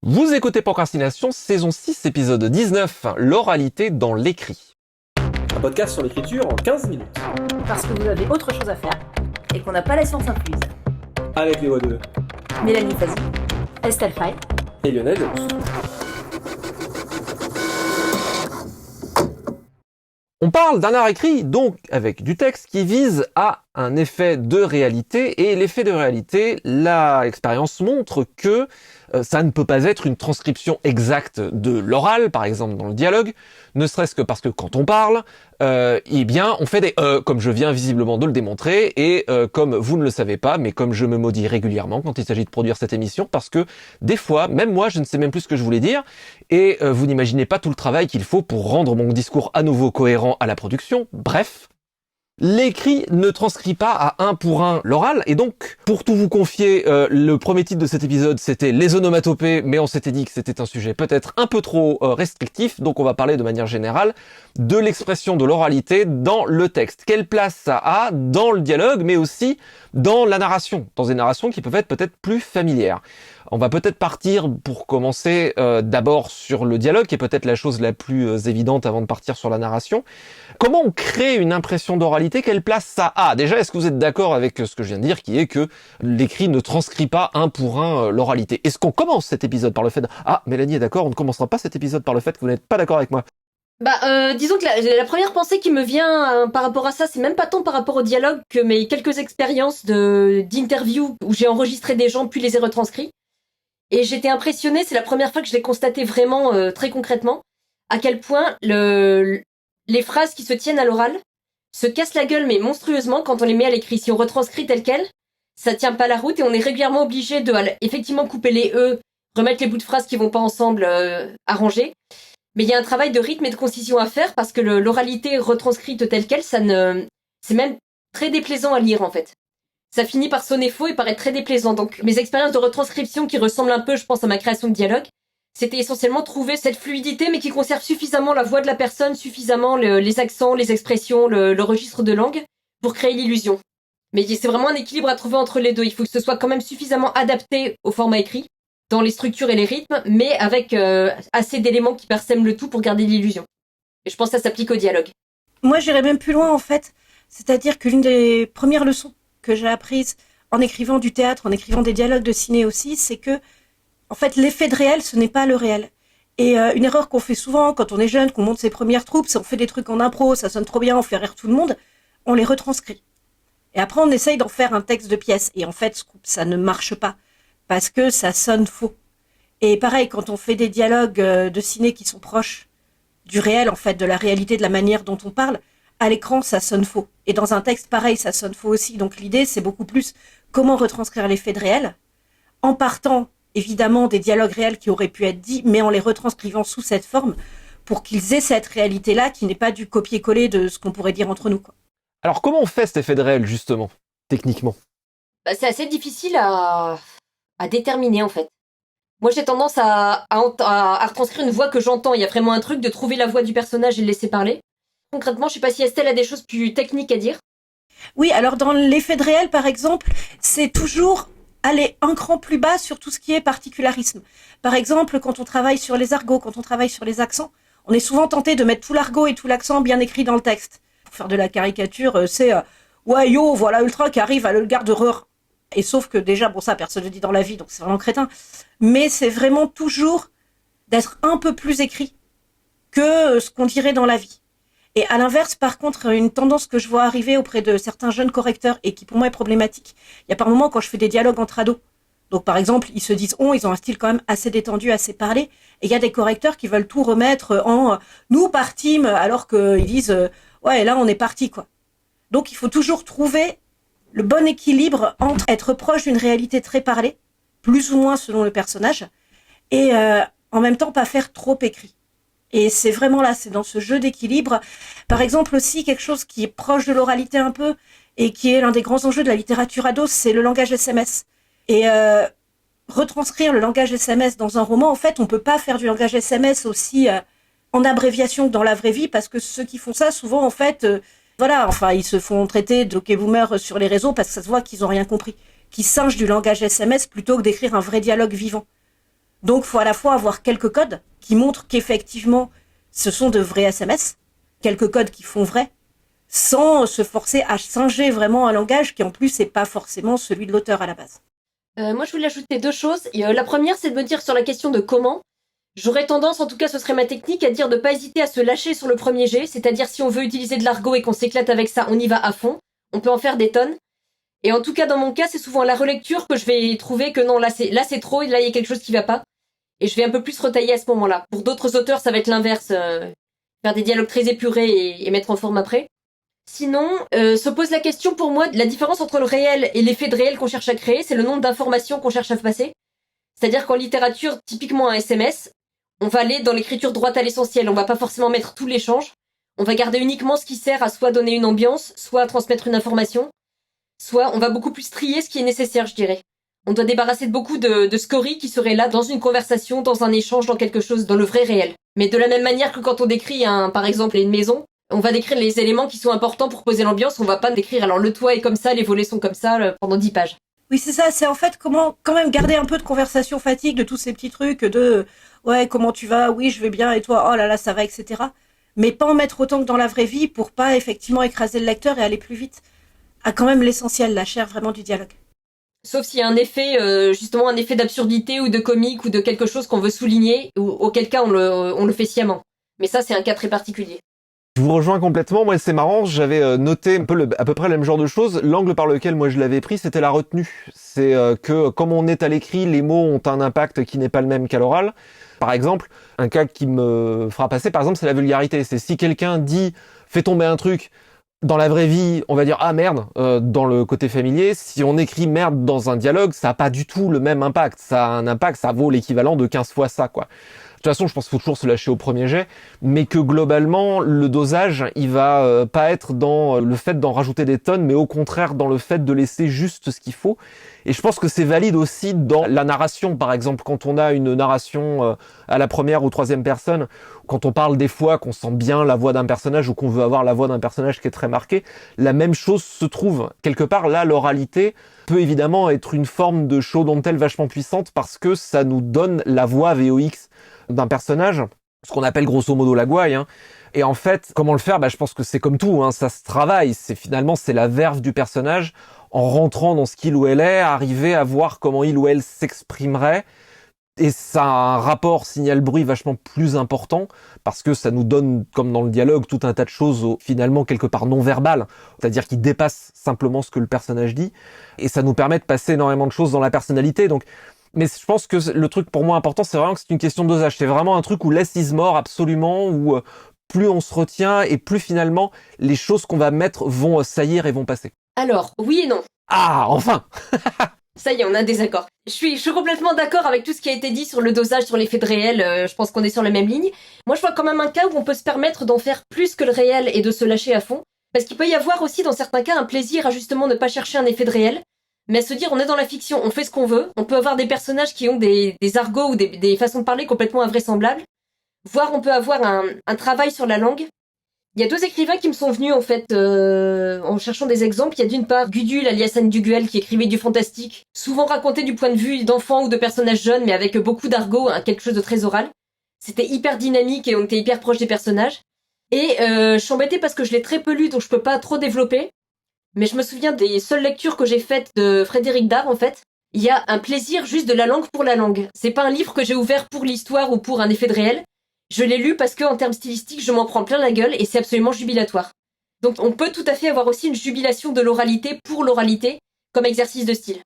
Vous écoutez Procrastination, saison 6, épisode 19, l'oralité dans l'écrit. Un podcast sur l'écriture en 15 minutes. Parce que vous avez autre chose à faire et qu'on n'a pas la science incluse. Avec les voix de Mélanie Fazi, Estelle Faye et Lionel Delous. On parle d'un art écrit, donc avec du texte, qui vise à un effet de réalité, et l'effet de réalité, l'expérience montre que ça ne peut pas être une transcription exacte de l'oral, par exemple dans le dialogue, ne serait-ce que parce que quand on parle, eh bien on fait des comme je viens visiblement de le démontrer, et comme vous ne le savez pas, mais comme je me maudis régulièrement quand il s'agit de produire cette émission, parce que des fois, même moi, je ne sais même plus ce que je voulais dire, et vous n'imaginez pas tout le travail qu'il faut pour rendre mon discours à nouveau cohérent à la production. Bref, l'écrit ne transcrit pas à un pour un l'oral, et donc, pour tout vous confier, le premier titre de cet épisode, c'était les onomatopées, mais on s'était dit que c'était un sujet peut-être un peu trop restrictif, donc on va parler de manière générale de l'expression de l'oralité dans le texte. Quelle place ça a dans le dialogue, mais aussi dans la narration, dans des narrations qui peuvent être peut-être plus familières. On va peut-être partir, pour commencer, d'abord sur le dialogue, qui est peut-être la chose la plus évidente avant de partir sur la narration. Comment on crée une impression d'oralité? Quelle place ça a? Déjà, est-ce que vous êtes d'accord avec ce que je viens de dire, qui est que l'écrit ne transcrit pas un pour un l'oralité? Est-ce qu'on commence cet épisode par le fait de... Ah, Mélanie est d'accord, on ne commencera pas cet épisode par le fait que vous n'êtes pas d'accord avec moi. Disons que la première pensée qui me vient par rapport à ça, c'est même pas tant par rapport au dialogue que mes quelques expériences d'interview où j'ai enregistré des gens puis les ai retranscrits. Et j'étais impressionnée, c'est la première fois que je l'ai constaté vraiment très concrètement, à quel point les phrases qui se tiennent à l'oral se cassent la gueule mais monstrueusement quand on les met à l'écrit. Si on retranscrit tel quel, ça tient pas la route et on est régulièrement obligé de effectivement couper les E, remettre les bouts de phrases qui vont pas ensemble, arranger. Mais il y a un travail de rythme et de concision à faire parce que l'oralité retranscrite telle quelle, c'est même très déplaisant à lire en fait. Ça finit par sonner faux et paraître très déplaisant. Donc mes expériences de retranscription qui ressemblent un peu, je pense, à ma création de dialogue, c'était essentiellement trouver cette fluidité mais qui conserve suffisamment la voix de la personne, suffisamment les accents, les expressions, le registre de langue pour créer l'illusion. Mais c'est vraiment un équilibre à trouver entre les deux. Il faut que ce soit quand même suffisamment adapté au format écrit, dans les structures et les rythmes, mais avec assez d'éléments qui parsèment le tout pour garder l'illusion. Et je pense que ça s'applique au dialogue. Moi, j'irais même plus loin, en fait. C'est-à-dire que l'une des premières leçons que j'ai apprises en écrivant du théâtre, en écrivant des dialogues de ciné aussi, c'est que, en fait, l'effet de réel, ce n'est pas le réel. Et une erreur qu'on fait souvent quand on est jeune, qu'on monte ses premières troupes, c'est on fait des trucs en impro, ça sonne trop bien, on fait rire tout le monde, on les retranscrit. Et après, on essaye d'en faire un texte de pièce. Et en fait, ça ne marche pas. Parce que ça sonne faux. Et pareil, quand on fait des dialogues de ciné qui sont proches du réel, en fait, de la réalité, de la manière dont on parle, à l'écran, ça sonne faux. Et dans un texte, pareil, ça sonne faux aussi. Donc l'idée, c'est beaucoup plus comment retranscrire l'effet de réel, en partant, évidemment, des dialogues réels qui auraient pu être dits, mais en les retranscrivant sous cette forme, pour qu'ils aient cette réalité-là, qui n'est pas du copier-coller de ce qu'on pourrait dire entre nous, quoi. Alors comment on fait cet effet de réel, justement, techniquement? C'est assez difficile à déterminer en fait. Moi j'ai tendance à retranscrire une voix que j'entends. Il y a vraiment un truc de trouver la voix du personnage et le laisser parler. Concrètement, je sais pas si Estelle a des choses plus techniques à dire. Oui, alors dans l'effet de réel, par exemple, c'est toujours aller un cran plus bas sur tout ce qui est particularisme. Par exemple, quand on travaille sur les argots, quand on travaille sur les accents, on est souvent tenté de mettre tout l'argot et tout l'accent bien écrit dans le texte. Pour faire de la caricature, c'est ouais yo, voilà Ultra qui arrive à le garde-reur. Et sauf que déjà, bon ça, personne ne le dit dans la vie, donc c'est vraiment crétin. Mais c'est vraiment toujours d'être un peu plus écrit que ce qu'on dirait dans la vie. Et à l'inverse, par contre, une tendance que je vois arriver auprès de certains jeunes correcteurs et qui pour moi est problématique, il y a par moments quand je fais des dialogues entre ados. Donc par exemple, ils se disent ils ont un style quand même assez détendu, assez parlé. Et il y a des correcteurs qui veulent tout remettre en nous partîmes, alors qu'ils disent ouais là on est parti quoi. Donc il faut toujours trouver le bon équilibre entre être proche d'une réalité très parlée, plus ou moins selon le personnage, et en même temps pas faire trop écrit. Et c'est vraiment là, c'est dans ce jeu d'équilibre. Par exemple aussi, quelque chose qui est proche de l'oralité un peu, et qui est l'un des grands enjeux de la littérature ado, c'est le langage SMS. Et retranscrire le langage SMS dans un roman, en fait, on peut pas faire du langage SMS aussi en abréviation que dans la vraie vie, parce que ceux qui font ça, souvent, en fait... Voilà, enfin, ils se font traiter de hockey-boomer sur les réseaux parce que ça se voit qu'ils ont rien compris. Qu'ils singent du langage SMS plutôt que d'écrire un vrai dialogue vivant. Donc, faut à la fois avoir quelques codes qui montrent qu'effectivement, ce sont de vrais SMS, quelques codes qui font vrai, sans se forcer à singer vraiment un langage qui en plus n'est pas forcément celui de l'auteur à la base. Moi, je voulais ajouter 2 choses. La première, c'est de me dire sur la question de comment. J'aurais tendance, en tout cas ce serait ma technique, à dire de pas hésiter à se lâcher sur le premier jet, c'est-à-dire si on veut utiliser de l'argot et qu'on s'éclate avec ça, on y va à fond, on peut en faire des tonnes. Et en tout cas dans mon cas, c'est souvent à la relecture que je vais trouver que non, là c'est trop, et là il y a quelque chose qui va pas. Et je vais un peu plus retailler à ce moment-là. Pour d'autres auteurs, ça va être l'inverse, faire des dialogues très épurés et mettre en forme après. Sinon, se pose la question pour moi, la différence entre le réel et l'effet de réel qu'on cherche à créer, c'est le nombre d'informations qu'on cherche à passer. C'est-à-dire qu'en littérature, typiquement un SMS, on va aller dans l'écriture droite à l'essentiel, on va pas forcément mettre tout l'échange, on va garder uniquement ce qui sert à soit donner une ambiance, soit à transmettre une information, soit on va beaucoup plus trier ce qui est nécessaire, je dirais. On doit débarrasser de beaucoup de scories qui seraient là dans une conversation, dans un échange, dans quelque chose, dans le vrai réel. Mais de la même manière que quand on décrit par exemple une maison, on va décrire les éléments qui sont importants pour poser l'ambiance, on va pas décrire alors le toit est comme ça, les volets sont comme ça pendant 10 pages. Oui, c'est ça, c'est en fait comment quand même garder un peu de conversation fatigue de tous ces petits trucs de ouais, comment tu vas, oui, je vais bien, et toi, oh là là, ça va, etc. Mais pas en mettre autant que dans la vraie vie pour pas effectivement écraser le lecteur et aller plus vite. À quand même l'essentiel, la chair vraiment du dialogue. Sauf s'il y a un effet, justement un effet d'absurdité ou de comique ou de quelque chose qu'on veut souligner, auquel cas on le fait sciemment. Mais ça, c'est un cas très particulier. Je vous rejoins complètement. Moi, c'est marrant. J'avais noté un peu à peu près le même genre de choses. L'angle par lequel moi je l'avais pris, c'était la retenue. C'est que comme on est à l'écrit, les mots ont un impact qui n'est pas le même qu'à l'oral. Par exemple, un cas qui me fera passer, par exemple, c'est la vulgarité. C'est si quelqu'un dit « fais tomber un truc », dans la vraie vie, on va dire « ah merde » dans le côté familier. Si on écrit « merde » dans un dialogue, ça a pas du tout le même impact. Ça a un impact, ça vaut l'équivalent de 15 fois ça, quoi. De toute façon, je pense qu'il faut toujours se lâcher au premier jet, mais que globalement, le dosage, il va pas être dans le fait d'en rajouter des tonnes, mais au contraire dans le fait de laisser juste ce qu'il faut. Et je pense que c'est valide aussi dans la narration, par exemple, quand on a une narration à la première ou troisième personne, quand on parle des fois qu'on sent bien la voix d'un personnage ou qu'on veut avoir la voix d'un personnage qui est très marquée, la même chose se trouve. Quelque part, là, l'oralité peut évidemment être une forme de show don't tell vachement puissante parce que ça nous donne la voix VOX d'un personnage, ce qu'on appelle grosso modo la gouaille, hein. Et en fait, comment le faire ? Je pense que c'est comme tout, hein, ça se travaille. C'est la verve du personnage en rentrant dans ce qu'il ou elle est, arriver à voir comment il ou elle s'exprimerait. Et ça a un rapport signal-bruit vachement plus important parce que ça nous donne, comme dans le dialogue, tout un tas de choses finalement quelque part non-verbales, c'est-à-dire qui dépassent simplement ce que le personnage dit. Et ça nous permet de passer énormément de choses dans la personnalité. Donc, mais je pense que le truc pour moi important, c'est vraiment que c'est une question de dosage. C'est vraiment un truc où less is more absolument, où plus on se retient et plus finalement les choses qu'on va mettre vont saillir et vont passer. Alors, oui et non. Ah, enfin. Ça y est, on a un désaccord. Je suis complètement d'accord avec tout ce qui a été dit sur le dosage, sur l'effet de réel. Je pense qu'on est sur la même ligne. Moi, je vois quand même un cas où on peut se permettre d'en faire plus que le réel et de se lâcher à fond. Parce qu'il peut y avoir aussi, dans certains cas, un plaisir à justement ne pas chercher un effet de réel, mais à se dire, on est dans la fiction, on fait ce qu'on veut. On peut avoir des personnages qui ont des argots ou des façons de parler complètement invraisemblables. Voire on peut avoir un travail sur la langue. Il y a 2 écrivains qui me sont venus en fait en cherchant des exemples. Il y a d'une part Gudule alias Anne Duguel qui écrivait du fantastique, souvent raconté du point de vue d'enfants ou de personnages jeunes, mais avec beaucoup d'argot, quelque chose de très oral. C'était hyper dynamique et on était hyper proche des personnages. Et je suis embêtée parce que je l'ai très peu lu, donc je peux pas trop développer. Mais je me souviens des seules lectures que j'ai faites de Frédéric Dard en fait. Il y a un plaisir juste de la langue pour la langue. C'est pas un livre que j'ai ouvert pour l'histoire ou pour un effet de réel. Je l'ai lu parce que, en termes stylistiques, je m'en prends plein la gueule et c'est absolument jubilatoire. Donc on peut tout à fait avoir aussi une jubilation de l'oralité pour l'oralité comme exercice de style.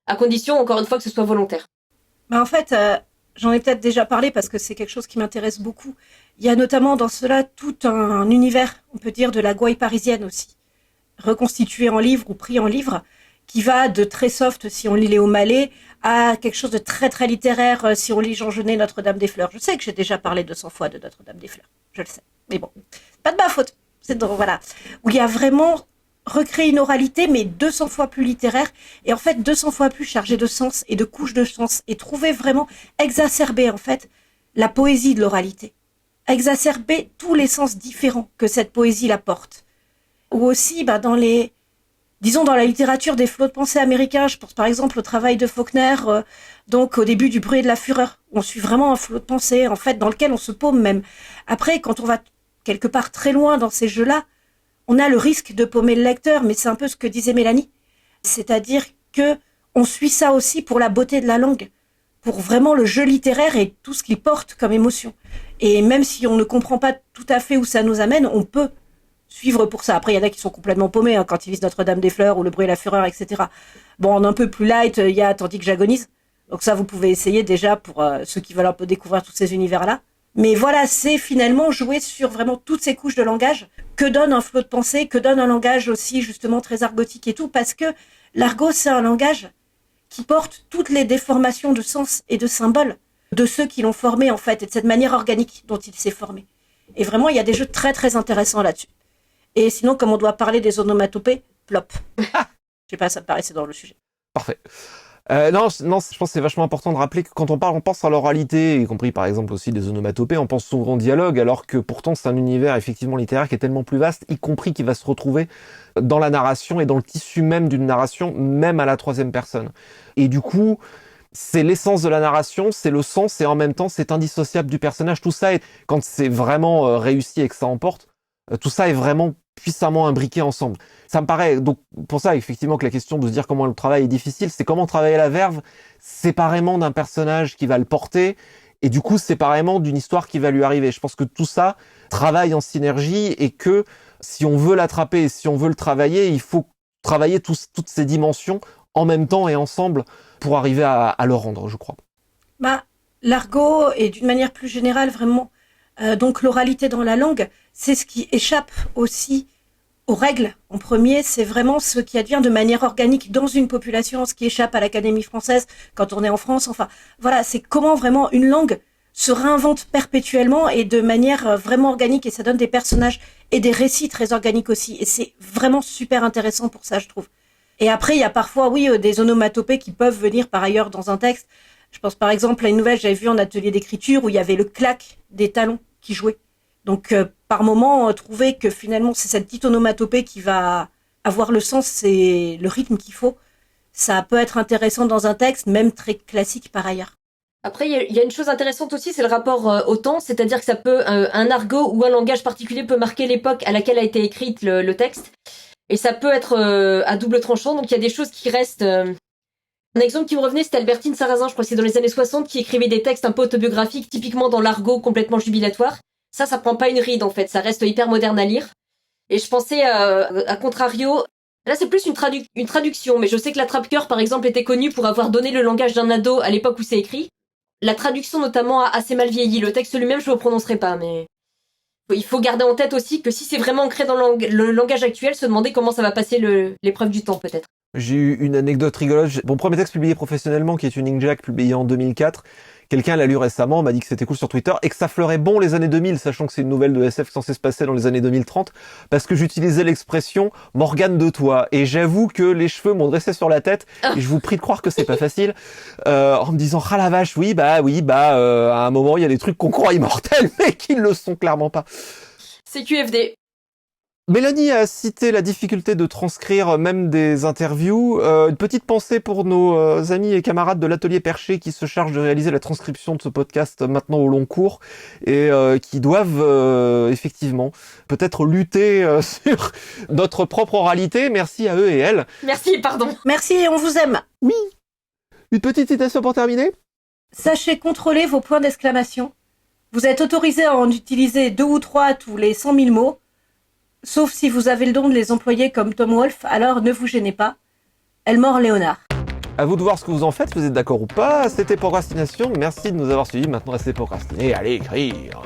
À condition, encore une fois, que ce soit volontaire. En fait, j'en ai peut-être déjà parlé parce que c'est quelque chose qui m'intéresse beaucoup. Il y a notamment dans cela tout un univers, on peut dire, de la gouaille parisienne aussi. Reconstitué en livre ou pris en livre, qui va de très soft si on lit Léo Mallet à quelque chose de très très littéraire si on lit Jean Genet, Notre-Dame des Fleurs. Je sais que j'ai déjà parlé 200 fois de Notre-Dame des Fleurs, je le sais. Mais bon, pas de ma faute. C'est drôle, voilà. Où il y a vraiment recréé une oralité, mais 200 fois plus littéraire, et en fait 200 fois plus chargée de sens et de couches de sens, et trouver vraiment, exacerber en fait la poésie de l'oralité. Exacerber tous les sens différents que cette poésie la porte. Ou aussi, dans les disons dans la littérature des flots de pensée américains, je pense par exemple au travail de Faulkner, donc au début du Bruit et de la fureur. On suit vraiment un flot de pensée, en fait, dans lequel on se paume même. Après, quand on va quelque part très loin dans ces jeux-là, on a le risque de paumer le lecteur, mais c'est un peu ce que disait Mélanie. C'est-à-dire que on suit ça aussi pour la beauté de la langue, pour vraiment le jeu littéraire et tout ce qu'il porte comme émotion. Et même si on ne comprend pas tout à fait où ça nous amène, on peut suivre pour ça. Après, il y en a qui sont complètement paumés quand ils lisent Notre-Dame-des-Fleurs ou Le Bruit et la Fureur, etc. Bon, en un peu plus light, il y a Tandis que j'agonise. Donc ça, vous pouvez essayer déjà pour ceux qui veulent un peu découvrir tous ces univers-là. Mais voilà, c'est finalement jouer sur vraiment toutes ces couches de langage que donne un flot de pensée, que donne un langage aussi justement très argotique et tout, parce que l'argot, c'est un langage qui porte toutes les déformations de sens et de symboles de ceux qui l'ont formé en fait, et de cette manière organique dont il s'est formé. Et vraiment, il y a des jeux très très intéressants là-dessus. Et sinon, comme on doit parler des onomatopées, plop. Je sais pas, ça me paraissait dans le sujet. Parfait. Non, je pense que c'est vachement important de rappeler que quand on parle, on pense à l'oralité, y compris par exemple aussi des onomatopées, on pense souvent au dialogue, alors que pourtant c'est un univers effectivement littéraire qui est tellement plus vaste, y compris qui va se retrouver dans la narration et dans le tissu même d'une narration, même à la troisième personne. Et du coup, c'est l'essence de la narration, c'est le sens, et en même temps c'est indissociable du personnage. Tout ça, quand c'est vraiment réussi et que ça emporte, tout ça est vraiment puissamment imbriqué ensemble. Ça me paraît, donc pour ça effectivement que la question de se dire comment le travail est difficile, c'est comment travailler la verve séparément d'un personnage qui va le porter, et du coup séparément d'une histoire qui va lui arriver. Je pense que tout ça travaille en synergie, et que si on veut l'attraper et si on veut le travailler, il faut travailler toutes ces dimensions en même temps et ensemble pour arriver à le rendre, je crois. L'argot, et d'une manière plus générale vraiment, donc l'oralité dans la langue, c'est ce qui échappe aussi aux règles. En premier, c'est vraiment ce qui advient de manière organique dans une population, ce qui échappe à l'Académie française quand on est en France. Enfin, voilà, c'est comment vraiment une langue se réinvente perpétuellement et de manière vraiment organique, et ça donne des personnages et des récits très organiques aussi. Et c'est vraiment super intéressant pour ça, je trouve. Et après, il y a parfois, oui, des onomatopées qui peuvent venir par ailleurs dans un texte. Je pense par exemple à une nouvelle que j'avais vue en atelier d'écriture où il y avait le clac des talons qui jouait. Donc par moment, trouver que finalement c'est cette petite onomatopée qui va avoir le sens et le rythme qu'il faut, ça peut être intéressant dans un texte, même très classique par ailleurs. Après, il y a une chose intéressante aussi, c'est le rapport au temps, c'est-à-dire que ça peut un argot ou un langage particulier peut marquer l'époque à laquelle a été écrite le texte, et ça peut être à double tranchant. Donc il y a des choses qui restent. Un exemple qui me revenait, c'était Albertine Sarrazin, je crois que c'est dans les années 60, qui écrivait des textes un peu autobiographiques, typiquement dans l'argot complètement jubilatoire. Ça prend pas une ride en fait, ça reste hyper moderne à lire. Et je pensais à contrario, là c'est plus une traduction, mais je sais que la Trappe-Cœur par exemple était connue pour avoir donné le langage d'un ado à l'époque où c'est écrit. La traduction notamment a assez mal vieilli, le texte lui-même je le prononcerai pas, mais il faut garder en tête aussi que si c'est vraiment ancré dans le langage actuel, se demander comment ça va passer l'épreuve du temps peut-être. J'ai eu une anecdote rigolote. Mon premier texte publié professionnellement, qui est une Inkjack publié en 2004, quelqu'un l'a lu récemment, m'a dit que c'était cool sur Twitter, et que ça fleurait bon les années 2000, sachant que c'est une nouvelle de SF censée se passer dans les années 2030, parce que j'utilisais l'expression « Morgane de toi », et j'avoue que les cheveux m'ont dressé sur la tête, et je vous prie de croire que c'est pas facile, en me disant « Ah la vache, à un moment il y a des trucs qu'on croit immortels, mais qui ne le sont clairement pas ». C'est QFD. Mélanie a cité la difficulté de transcrire même des interviews. Une petite pensée pour nos amis et camarades de l'Atelier Perché qui se chargent de réaliser la transcription de ce podcast maintenant au long cours, et qui doivent effectivement peut-être lutter sur notre propre oralité. Merci à eux et elles. Merci, pardon. Merci et on vous aime. Oui. Une petite citation pour terminer. Sachez contrôler vos points d'exclamation. Vous êtes autorisé à en utiliser 2 ou 3 tous les 100 000 mots. Sauf si vous avez le don de les employer comme Tom Wolfe, alors ne vous gênez pas. Elmore Léonard. À vous de voir ce que vous en faites, si vous êtes d'accord ou pas. C'était Procrastination. Merci de nous avoir suivis. Maintenant, restez procrastinés. Allez écrire.